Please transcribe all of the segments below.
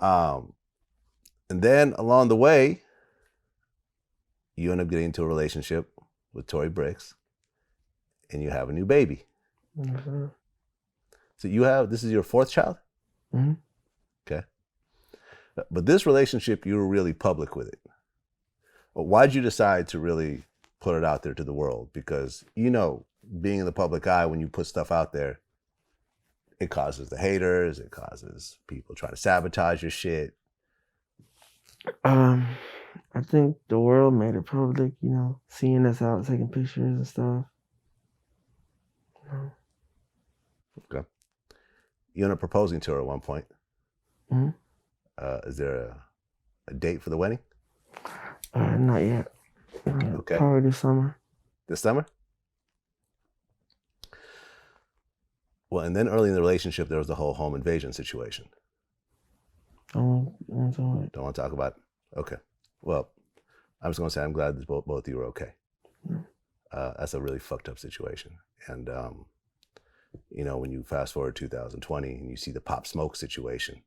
Um, and then along the way, you end up getting into a relationship with Tori Brixx, and you have a new baby. Mm-hmm. So this is your fourth child? Mm-hmm. Okay. But this relationship, you were really public with it. Why'd you decide to really put it out there to the world? Because, being in the public eye, when you put stuff out there, it causes the haters, it causes people trying to sabotage your shit. I think the world made it public, seeing us out taking pictures and stuff. Okay. You end up proposing to her at one point. Mm-hmm. Is there a date for the wedding? Not yet. Okay. Probably this summer. This summer? Well, and then early in the relationship, there was the whole home invasion situation. Don't want to Don't want to talk about it? Okay. Well, I was going to say I'm glad that both of you are okay. Mm. That's a really fucked up situation. And, when you fast forward 2020 and you see the Pop Smoke situation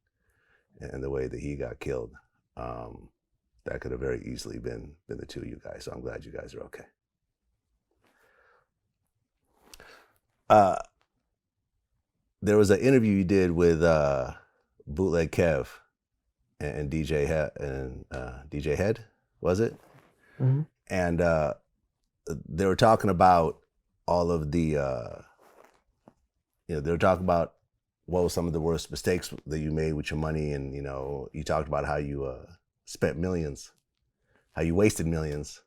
and the way that he got killed, that could have very easily been the two of you guys. So I'm glad you guys are okay. There was an interview you did with Bootleg Kev and DJ Head, was it? Mm-hmm. And they were talking about all of the, they were talking about what was some of the worst mistakes that you made with your money, and you talked about how you spent millions, how you wasted millions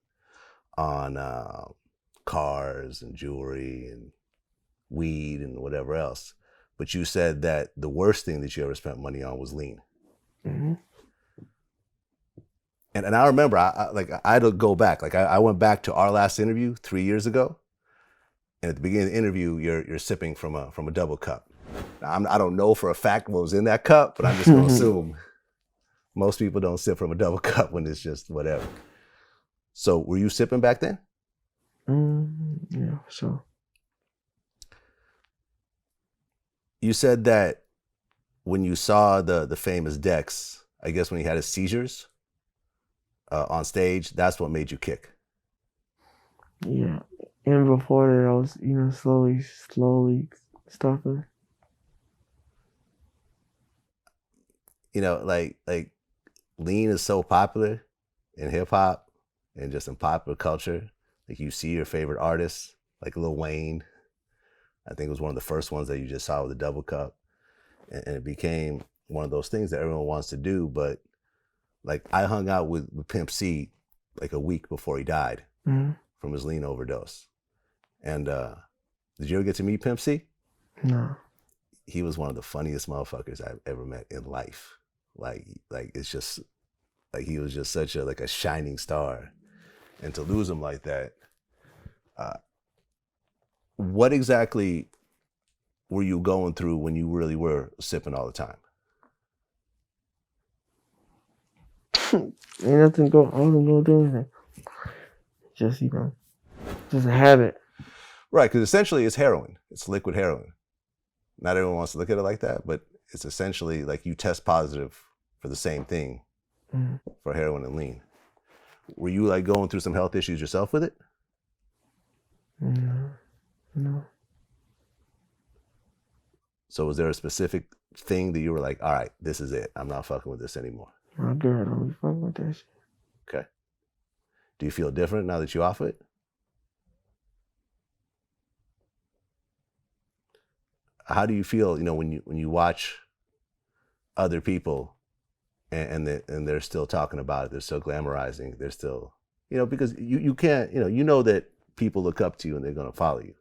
on cars and jewelry and weed and whatever else. But you said that the worst thing that you ever spent money on was lean. Mm-hmm. And I remember, I had to go back. I went back to our last interview 3 years ago, and at the beginning of the interview, you're sipping from a double cup. Now, I don't know for a fact what was in that cup, but I'm just gonna assume most people don't sip from a double cup when it's just whatever. So, were you sipping back then? Yeah, for sure. You said that when you saw the famous Dex, I guess when he had his seizures on stage, that's what made you kick. Yeah, and before that, I was, slowly stopping. Like lean is so popular in hip hop and just in popular culture. Like you see your favorite artists, like Lil Wayne. I think it was one of the first ones that you just saw with the double cup, and it became one of those things that everyone wants to do. But like I hung out with Pimp C like a week before he died from his lean overdose. And did you ever get to meet Pimp C? No. He was one of the funniest motherfuckers I've ever met in life. Like it's just like he was just such a shining star, and to lose him like that. What exactly were you going through when you really were sipping all the time? Ain't nothing go. I wasn't gonna do anything. Just just a habit. Right, because essentially it's heroin. It's liquid heroin. Not everyone wants to look at it like that, but it's essentially like you test positive for the same thing for heroin and lean. Were you like going through some health issues yourself with it? No. So was there a specific thing that you were like, all right, this is it. I'm not fucking with this anymore? My girl don't be fucking with that shit. Okay. Do you feel different now that you off it? How do you feel, when you watch other people and they're still talking about it, they're still glamorizing, they're still, because you can't, that people look up to you and they're going to follow you.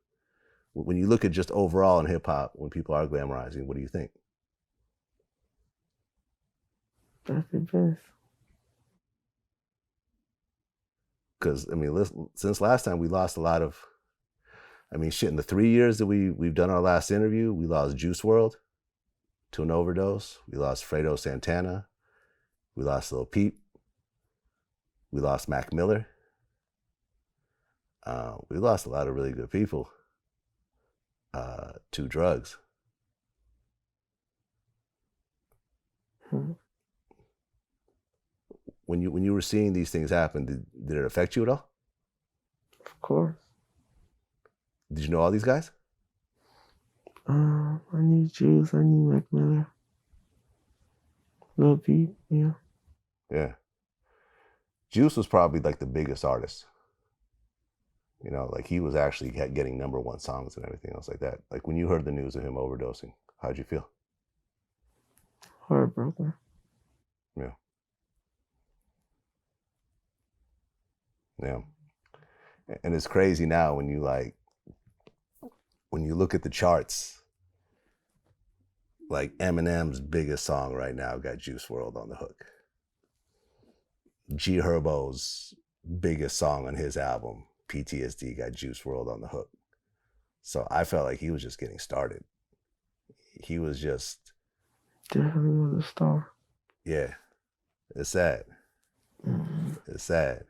When you look at just overall in hip hop, when people are glamorizing, what do you think? That's the best. Because, listen, since last time we lost a lot of, in the 3 years that we've done our last interview, we lost Juice WRLD to an overdose. We lost Fredo Santana. We lost Lil Peep. We lost Mac Miller. We lost a lot of really good people to drugs. when you were seeing these things happen, did it affect you at all? Of course. Did you know all these guys? I knew Juice, I knew Mac Miller. Lil Peep, yeah. Yeah. Juice was probably like the biggest artist. You know, like he was actually getting #1 songs and everything else like that. Like when you heard the news of him overdosing, how'd you feel? Heartbroken. Yeah. Yeah. And it's crazy now when you look at the charts, like Eminem's biggest song right now got Juice WRLD on the hook. G Herbo's biggest song on his album, PTSD, got Juice WRLD on the hook. So I felt like he was just getting started. He was just Definitely was a star. yeah. It's sad. Mm-hmm. It's sad.